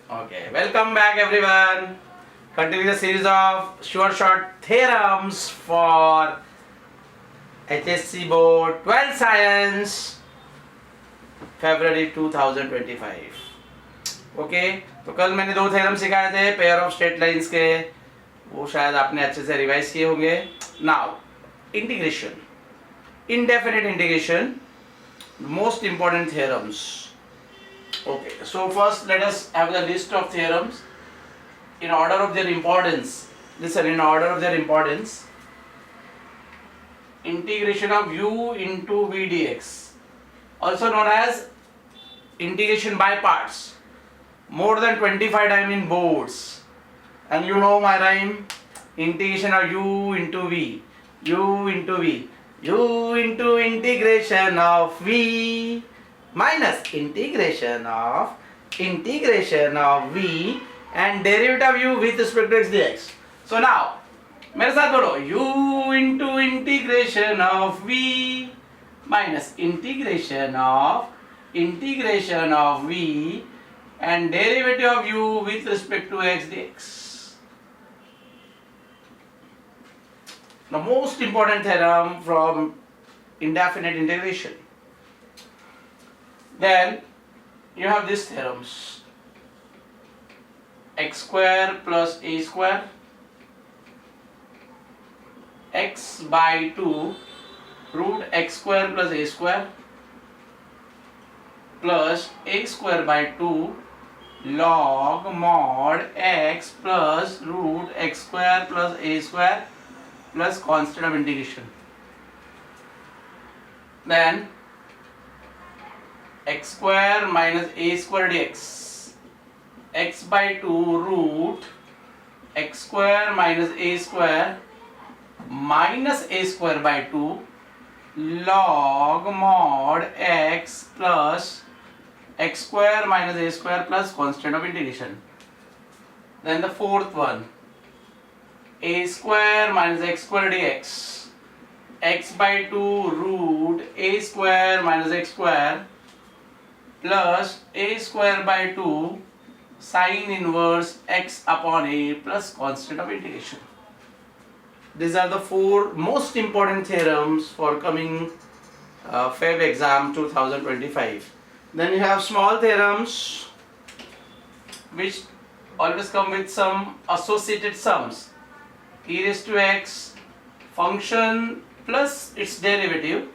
Okay, welcome back everyone. Continue the series of short theorems for HSC Board 12 Science February 2025. Okay तो कल मैंने दो theorem सिखाए थे पेयर ऑफ स्ट्रेट लाइंस के, वो शायद आपने अच्छे से रिवाइज किए होंगे. Now integration, indefinite integration, most important theorems. Okay, so first let us have the list of theorems in order of their importance. Listen, in order of their importance. Integration of u into v dx, also known as integration by parts, more than 25 times in boards. And you know my rhyme, integration of u into v, u into v, u into integration of v minus integration of v and derivative of u with respect to x dx. So now मेरे साथ बोलो, u into integration of v minus integration of v and derivative of u with respect to x dx. The most important theorem from indefinite integration. Then you have these theorems: x square plus a square, x by 2 root x square plus a square plus a square by 2 log mod x plus root x square plus a square plus constant of integration. Then x square minus a square dx, x by 2 root x square minus a square minus a square by 2 log mod x plus x square minus a square plus constant of integration. Then the fourth one, a square minus x square dx, x by 2 root a square minus x square plus a square by 2 sine inverse x upon a plus constant of integration. These are the four most important theorems for coming FEB exam 2025. Then you have small theorems which always come with some associated sums. E raised to x function plus its derivative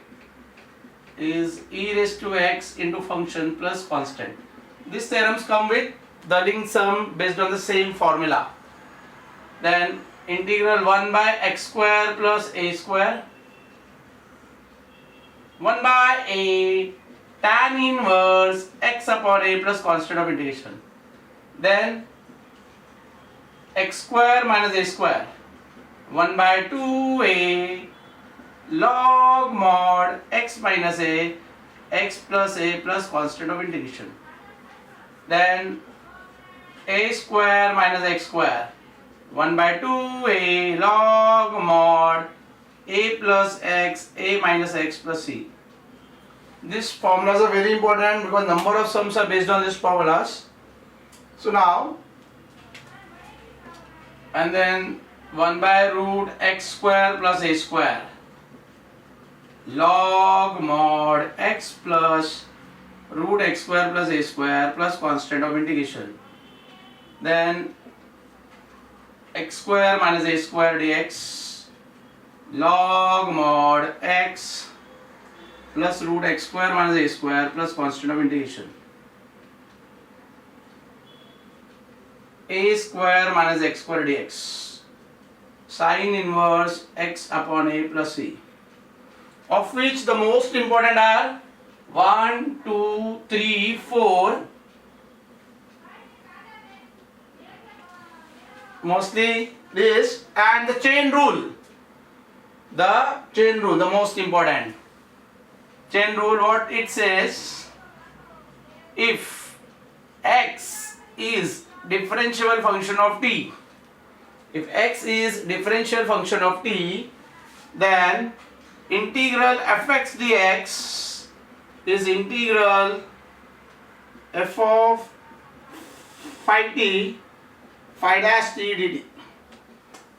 is e raised to x into function plus constant. These theorems come with the linked sum based on the same formula. Then integral 1 by x square plus a square, 1 by a tan inverse x upon a plus constant of integration. Then x square minus a square, 1 by 2a log mod x minus a x plus a plus constant of integration. Then a square minus x square, 1 by 2a log mod a plus x a minus x plus c. These formulas are very important because number of sums are based on these formulas. So now, and then 1 by root x square plus a square log mod x plus root x square plus a square plus constant of integration. Then x square minus a square dx log mod x plus root x square minus a square plus constant of integration. A square minus x square dx sine inverse x upon a plus c, of which the most important are 1, 2, 3, 4. Mostly this, and the chain rule. The chain rule, the most important. Chain rule, what it says: if x is differentiable function of t, if x is differential function of t, then integral fx dx is integral f of phi t phi dash t dt,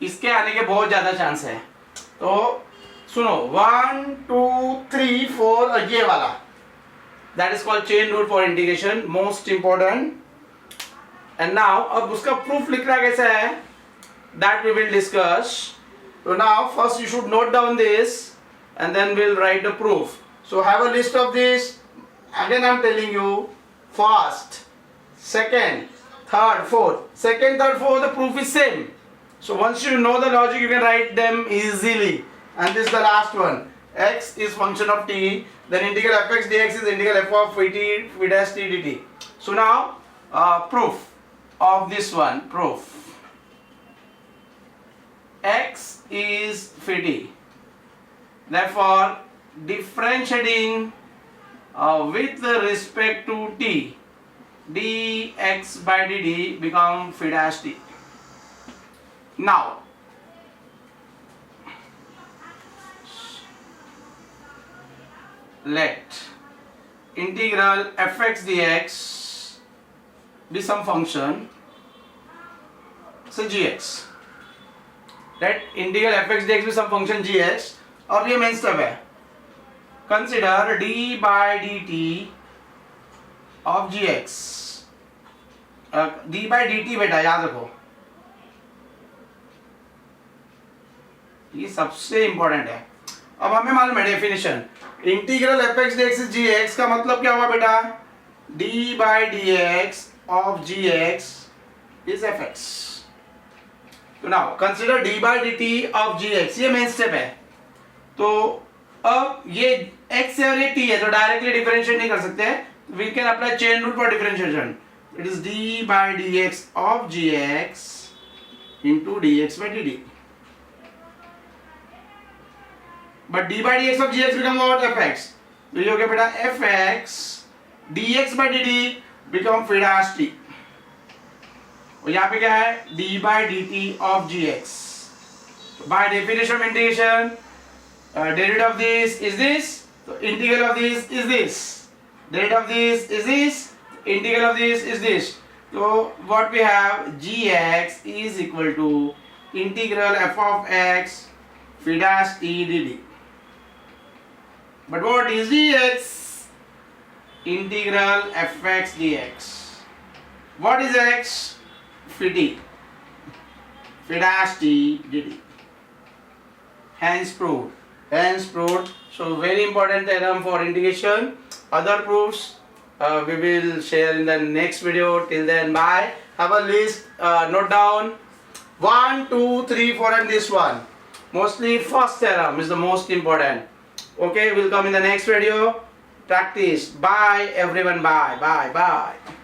इसके आने के बहुत ज़्यादा chance है। तो सुनो 1 2 3 4 और ये वाला, that is called chain rule for integration, most important. And now अब उसका प्रूफ लिखना कैसा है, that we will discuss. So now first you should note down this and then we'll write the proof. So have a list of this. Again I'm telling you, first, second, third, fourth. Second, third, fourth, the proof is same. So once you know the logic, you can write them easily. And this is the last one. X is function of t. Then integral fx dx is integral f of phi t phi dash t dt. So now proof of this one. Proof. X is phi t. Therefore, differentiating with respect to t, dx by dt become phi dash t. Now, let integral fx dx be some function, so gx. Let integral fx dx be some function gx. और ये main step है, consider d by dt of gx, d by dt बेटा याद रखो, ये सबसे important है। अब हमें मालूम है definition, integral fx dx is gx का मतलब क्या हुआ बेटा, d by dx of gx is fx. तो now consider d by dt of gx, ये मेन स्टेप है। तो अब ये x है और ये t है, तो डायरेक्टली डिफरेंशिएट नहीं कर सकते, we can apply chain rule for differentiation. It is d by dx of gx into dx by dt. But d by dx of gx becomes what, fx. तो ये हो गया बेटा fx dx by dt become phi dash t. और यहाँ पे क्या है, d by dt of gx. By definition of integration, derivative of this is this, so integral of this is this, derivative of this is this, integral of this is this. So what we have, gx is equal to integral f of x phi dash t dt. But what is dx? Integral fx dx. What is x? Phi t phi dash t dt. Hence proved. Hence proved. So very important theorem for integration. Other proofs we will share in the next video. Till then, bye. Have a list. Note down 1 2 3 4 and this one. Mostly first theorem is the most important. Okay, we'll come in the next video. Practice. Bye everyone. Bye bye bye.